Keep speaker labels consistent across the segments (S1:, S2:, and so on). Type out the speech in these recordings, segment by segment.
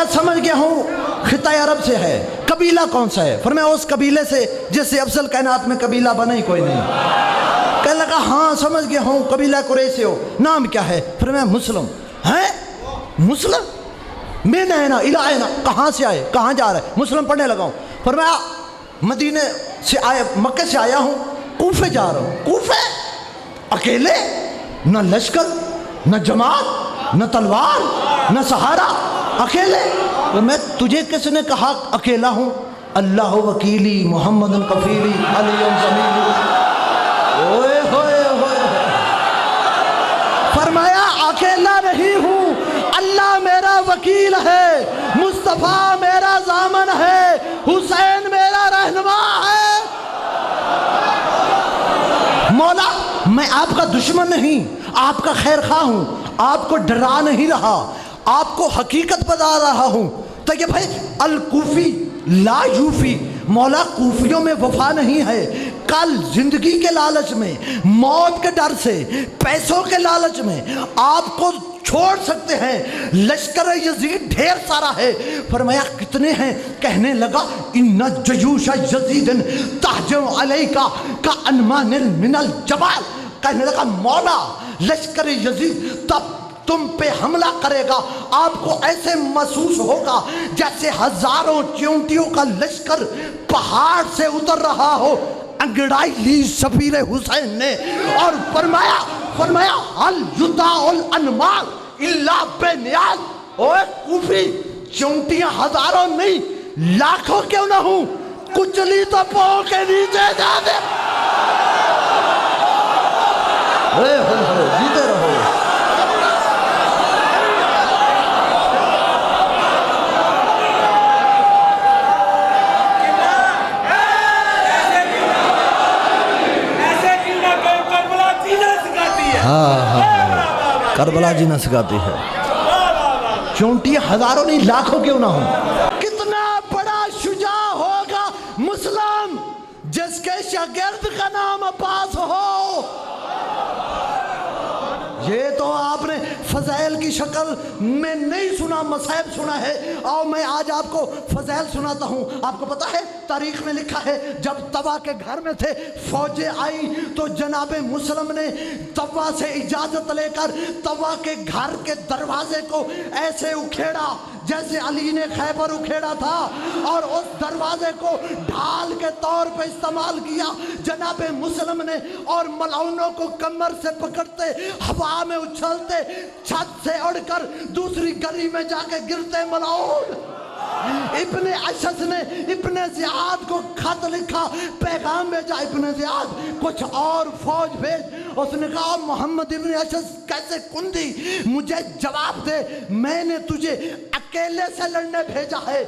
S1: میں سمجھ گیا ہوں خطۂ عرب سے ہے، قبیلہ کون سا ہے؟ فرمایا اس قبیلے سے جس سے افضل کائنات میں قبیلہ بنا ہی کوئی نہیں۔ کہنے لگا ہاں سمجھ گیا ہوں، قبیلہ قریش سے ہو، نام کیا ہے؟ فرمایا مسلم۔ ہیں مسلم؟ من اینا الی اینا، کہاں سے آئے، کہاں جا رہے؟ مسلم پڑھنے لگا ہوں۔ فرمایا مدینے سے آیا، مکہ سے آیا ہوں، کوفے جا رہا ہوں۔ کوفے اکیلے؟ نہ لشکر، نہ جماعت، نہ تلوار، نہ سہارا، اکیلے؟ میں تجھے کس نے کہا اکیلا ہوں؟ اللہ وکیلی محمد کفیلی علی زمیلی۔ اوئے ہوئے ہوئے، فرمایا اکیلا نہیں ہوں، اللہ میرا وکیل ہے، مصطفیٰ میرا ضامن ہے، حسین میرا رہنما ہے۔ مولا میں آپ کا دشمن نہیں، آپ کا خیر خواہ ہوں، آپ کو ڈرا نہیں رہا، آپ کو حقیقت بتا رہا ہوں۔ تو یہ بھائی الکوفی لا یوفی، مولا کوفیوں میں وفا نہیں ہے، کل زندگی کے لالچ میں، موت کے ڈر سے، پیسوں کے لالچ میں آپ کو چھوڑ سکتے ہیں۔ لشکر یزید ڈھیر سارا ہے۔ فرمایا کتنے ہیں؟ کہنے لگا ان جیوش یزید تہجم علیک کانمان من الجبال۔ کہنے لگا مولا لشکر یزید تب تم پہ حملہ کرے گا، آپ کو ایسے محسوس ہوگا جیسے ہزاروں چیونٹیوں کا لشکر پہاڑ سے اتر رہا ہو۔ انگڑائی لی شبیر حسین نے اور فرمایا حل یطاع الانمار الا بنیاد۔ اوے کوفی، چیونٹیاں ہزاروں نہیں لاکھوں کیوں نہ ہوں، کچلی تو پاؤں کے نیچے جا دے۔ جیتے رہو۔ کربلا جی نہ سکھاتی ہے، چونٹی ہزاروں نہیں لاکھوں کیوں نہ ہوں۔ کتنا بڑا شجاع ہوگا مسلم جس کے شاگرد کا نام عباس ہو۔ یہ تو آپ نے فضائل کی شکل میں نہیں سنا، مصائب سنا ہے، اور میں آج آپ کو فضائل سناتا ہوں۔ آپ کو پتا ہے تاریخ میں لکھا ہے جب طوا کے گھر میں تھے، فوجیں آئی تو جناب مسلم نے طوا سے اجازت لے کر طوا کے گھر کے دروازے کو ایسے اکھیڑا جیسے علی نے خیبر اکھیڑا تھا، اور اس دروازے کو ڈھال کے طور پہ استعمال کیا جناب مسلم نے، اور ملعونوں کو کمر سے پکڑتے، ہوا میں اچھلتے، چھت سے اڑ کر دوسری گلی میں جا کے گرتے ملعون۔ ابن اشعث نے ابن زیاد کو خط لکھا، پیغام بھیجا، ابن زیاد کچھ اور فوج بھیج۔ اس نے کہا محمد ابن اشعث کیسے کندی، مجھے جواب دے، میں نے تجھے اکیلے سے لڑنے بھیجا ہے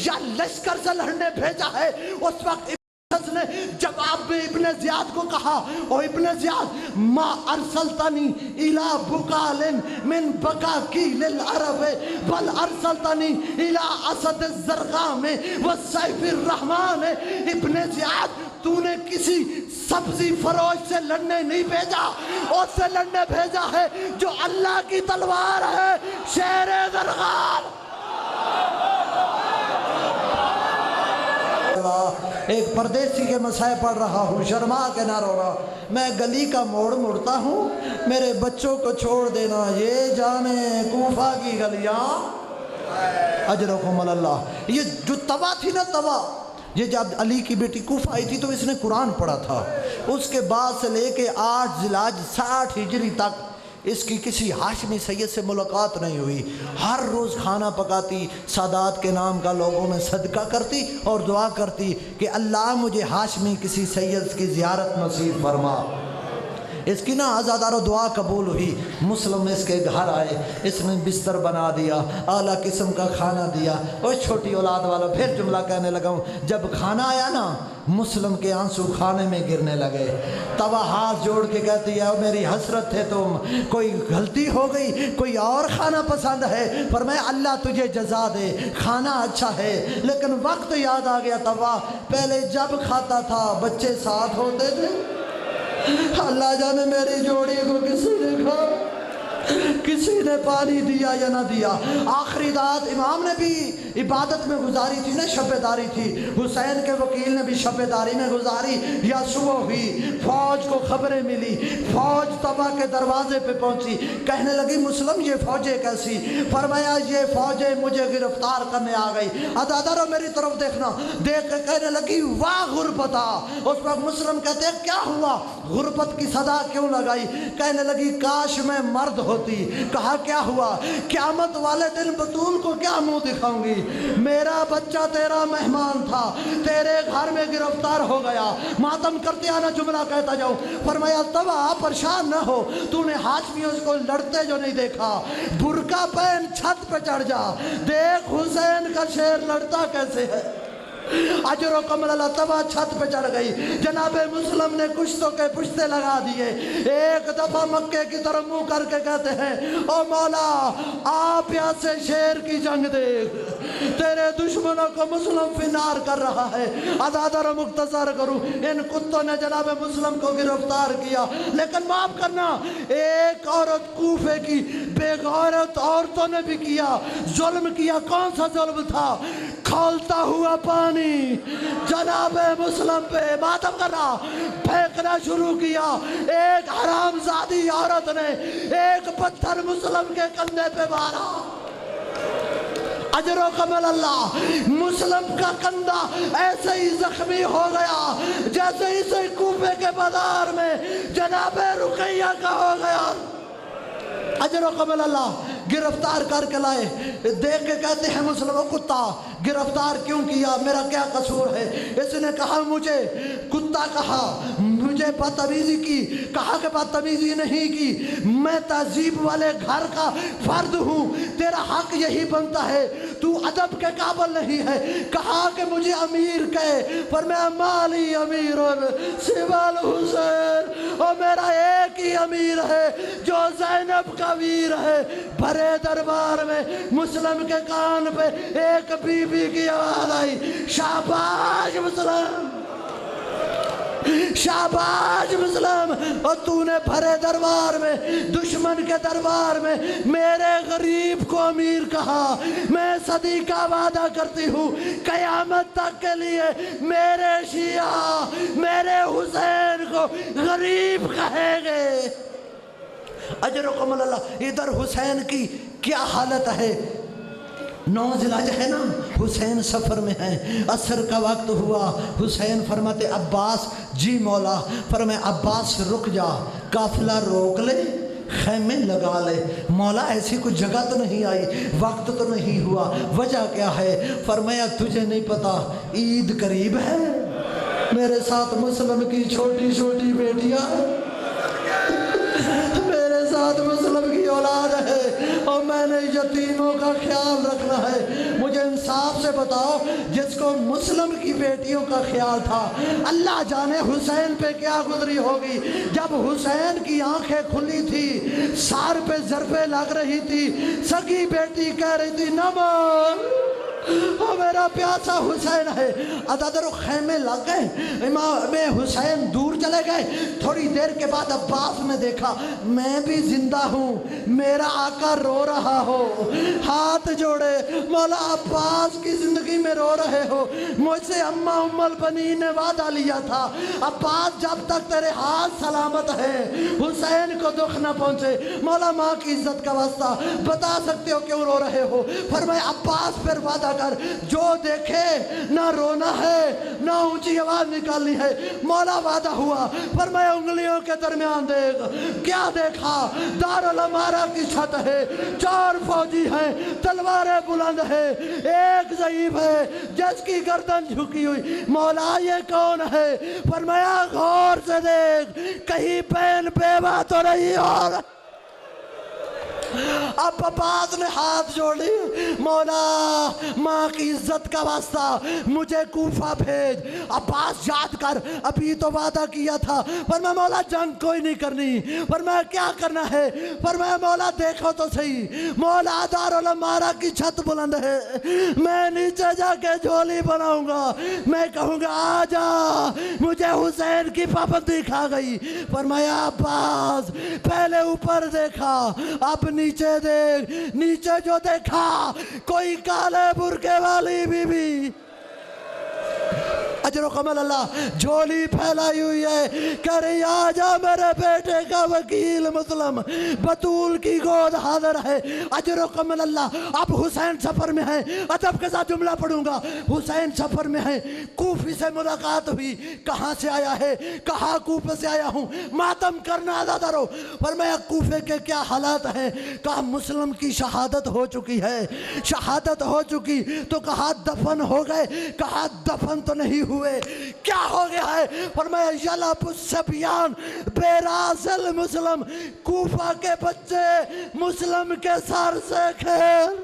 S1: یا لشکر سے لڑنے بھیجا ہے؟ اس وقت نے جواب میں ابن زیاد کو کہا، او ابن زیاد ما ارسلتنی الى بقال من بقاقیل العرب بل ارسلتنی الى اسد الزرقام والسیف الرحمن۔ ابن زیاد تو نے کسی سبزی فروش سے لڑنے نہیں بھیجا، اس سے لڑنے بھیجا ہے جو اللہ کی تلوار ہے، شیر زرقام۔ ایک پردیسی کے مسائل پڑھ رہا ہوں، شرما کے نہ رو رہا، میں گلی کا موڑ مڑتا ہوں، میرے بچوں کو چھوڑ دینا، یہ جانے کوفہ کی گلیاں اجرکم اللہ۔ یہ جو طوا تھی نا، طوا، یہ جب علی کی بیٹی کوفہ آئی تھی تو اس نے قرآن پڑھا تھا، اس کے بعد سے لے کے 8 ذی الحج 60 ہجری تک اس کی کسی ہاشمی سید سے ملاقات نہیں ہوئی۔ ہر روز کھانا پکاتی، سادات کے نام کا لوگوں میں صدقہ کرتی اور دعا کرتی کہ اللہ مجھے ہاشمی کسی سید کی زیارت نصیب فرما۔ اس کی نا آزادارو دعا قبول ہوئی، مسلم اس کے گھر آئے، اس نے بستر بنا دیا، اعلیٰ قسم کا کھانا دیا، اور چھوٹی اولاد والا پھر جملہ کہنے لگا ہوں، جب کھانا آیا نا مسلم کے آنسو کھانے میں گرنے لگے۔ طوا ہاتھ جوڑ کے کہتی ہے میری حسرت ہے تم، کوئی غلطی ہو گئی، کوئی اور کھانا پسند ہے؟ فرمایا اللہ تجھے جزا دے، کھانا اچھا ہے لیکن وقت یاد آ گیا طوا، پہلے جب کھاتا تھا بچے ساتھ ہوتے تھے، اللہ جانے میری جوڑی کو کس نے کھا۔ کسی نے پانی دیا یا نہ دیا. آخری رات امام نے بھی عبادت میں گزاری تھی نا، شب داری تھی. حسین کے وکیل نے بھی شب داری میں گزاری. یا صبح ہوئی، فوج کو خبریں ملی، فوج طبع کے دروازے پہ پہنچی. کہنے لگی مسلم یہ فوجیں کیسی؟ فرمایا یہ فوجیں مجھے گرفتار کرنے آ گئی. عزادارو میری طرف دیکھنا. دیکھ کے کہنے لگی واہ غربتا. اس وقت مسلم کہتے ہیں کیا ہوا؟ غربت کی صدا کیوں لگائی؟ کہنے لگی کاش میں مرد ہوتی. کہا کیا ہوا؟ قیامت والے دن بطول کو کیا منہ دکھاؤں گی؟ میرا بچہ تیرا مہمان تھا، تیرے گھر میں گرفتار ہو گیا. ماتم کرتے آنا جملہ کہتا جاؤں. فرمایا تبا پریشان نہ ہو، تو نے ہاشمیوں کو لڑتے جو نہیں دیکھا. برقع پہن چھت پہ چڑھ جا، دیکھ حسین کا شیر لڑتا کیسے ہے. اجر و کمل اللہ تبا چھت پہ چڑھ گئی. جناب مسلم نے کشتوں کے پشتے لگا دیے. ایک دفعہ مکے کی طرف منہ کر کے کہتے ہیں او مولا آپ یہاں سے شیر کی جنگ دیکھ، تیرے دشمنوں کو مسلم فنار کر رہا ہے. عزادارو مختصر کروں، ان کتوں نے جناب مسلم کو گرفتار کیا. لیکن معاف کرنا، ایک عورت کوفے کی بے غیرت عورتوں نے بھی کیا، ظلم کیا. کون سا ظلم تھا؟ کھولتا ہوا پانی جناب مسلم پہ ماتم کرنا، پھینکنا شروع کیا. ایک حرام زادی عورت نے ایک پتھر مسلم کے کندھے پہ مارا. اجر و کمل اللہ، مسلم کا کندھا ایسے ہی زخمی ہو گیا جیسے اسے کوفے کے بازار میں جناب رقیہ کا ہو گیا. اجر و کمل اللہ، گرفتار کر کے لائے. دیکھ کے کہتے ہیں مسلموں کتا گرفتار کیوں کیا؟ میرا کیا قصور ہے؟ اس نے کہا مجھے کتا کہا، مجھے بدتمیزی کی. کہا کہ بدتمیزی نہیں کی، میں تہذیب والے گھر کا فرد ہوں، تیرا حق یہی بنتا ہے، تو ادب کے قابل نہیں ہے. کہا کہ مجھے امیر کہے. فرمایا مالی امیر سوى الحسین، اور میرا ایک ہی امیر ہے جو زینب کا ویر ہے. بھرے دربار میں مسلم کے کان پہ ایک بی بی کی آواز آئی، شاباش مسلم، شاباش مسلم. اور تو نے بھرے دربار میں، دشمن کے دربار میں میرے غریب کو امیر کہا. میں صدی کا وعدہ کرتی ہوں قیامت تک کے لیے میرے شیعہ میرے حسین کو غریب کہیں گے. اجر و کمل اللہ. ادھر حسین کی کیا حالت ہے؟ 9 ذی الحجہ ہے نا، حسین سفر میں ہے. عصر کا وقت ہوا. حسین فرماتے عباس جی مولا. فرمائے عباس رک جا، قافلہ روک لے، خیمے لگا لے. مولا ایسی کوئی جگہ تو نہیں آئی، وقت تو نہیں ہوا، وجہ کیا ہے؟ فرمایا تجھے نہیں پتا عید قریب ہے. میرے ساتھ مسلم کی چھوٹی چھوٹی بیٹیاں، میرے ساتھ مسلم کی اولاد ہے، اور میں نے یتیموں کا خیال رکھنا ہے. مجھے انصاف سے بتاؤ، جس کو مسلم کی بیٹیوں کا خیال تھا، اللہ جانے حسین پہ کیا گزری ہوگی. جب حسین کی آنکھیں کھلی تھی، سار پہ ضربیں لگ رہی تھی، سگی بیٹی کہہ رہی تھی نمان، اور میرا پیاسا حسین ہے. عزادارو خیمے لگ گئے، امام حسین دور چلے گئے. تھوڑی دیر کے بعد عباس نے دیکھا میں بھی زندہ ہوں، میرا آقا رو رہا ہو، ہاتھ جوڑے. مولا عباس کی زندگی میں رو رہے ہو، مجھ سے اماں ام البنین نے وعدہ لیا تھا عباس جب تک تیرے ہاتھ سلامت ہے حسین کو دکھ نہ پہنچے. مولا ماں کی عزت کا واسطہ بتا سکتے ہو کیوں رو رہے ہو؟ فرمایا عباس پھر وعدہ کر، جو دیکھے نہ رونا ہے نہ اونچی آواز نکالنی ہے. مولا وعدہ ہوا. فرمایا انگلیوں کے درمیان دیکھ. کیا دیکھا؟ دار الامارہ کی چھت ہے، 4 فوجی ہیں، تلواریں بلند ہے، ایک ضعیف ہے جس کی گردن جھکی ہوئی. مولا یہ کون ہے؟ فرمایا غور سے دیکھ، کہیں بہن بیوہ تو نہیں. اور اب عباس نے ہاتھ جوڑی، مولا ماں کی عزت کا واسطہ مجھے کوفہ بھیج۔ عباس یاد کر ابھی تو وعدہ کیا تھا، فرمایا مولا جنگ کوئی نہیں کرنی، فرمایا کیا کرنا ہے، فرمایا مولا دیکھو تو صحیح، مولا دارالمارا کی چھت بلند ہے، میں نیچے جا کے جھولی بناؤں گا، میں کہوں گا آجا، مجھے حسین کی پابندی کھا گئی۔ فرمایا عباس پہلے اوپر دیکھا اب نیچے دیکھ، نیچے جو دیکھا کوئی کالے برقعے والی بی بی، اجر و کمال اللہ، جھولی پھیلائی ہوئی ہے، کہہ رہی آجا میرے بیٹے کا وکیل مسلم، بطول کی گود حاضر ہے۔ اجر و کمال اللہ، اب حسین سفر میں ہے، ادب کے ساتھ جملہ پڑھوں گا، حسین سفر میں ہے، کوفی سے ملاقات ہوئی، کہاں سے آیا ہے، کہا کوفے سے آیا ہوں، ماتم کرنا آزاد رو۔ فرمایا کوفے کے کیا حالات ہیں، کہا مسلم کی شہادت ہو چکی ہے، شہادت ہو چکی، تو کہا دفن ہو گئے، کہا دفن تو نہیں ہوئے، کیا ہو گیا ہے، فرمایا یلب الصبیان براس مسلم، کوفہ کے بچے مسلم کے سر سے کھیل،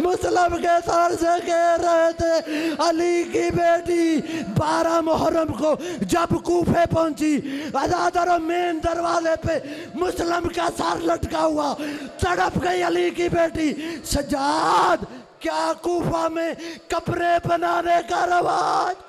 S1: مسلم کے سر سے کھیل رہے تھے۔ علی کی بیٹی 12 محرم کو جب کوفے پہنچی، ازادر مین دروازے پہ مسلم کا سر لٹکا ہوا، تڑپ گئی علی کی بیٹی، سجاد کیا کوفہ میں قبریں بنانے کا رواج؟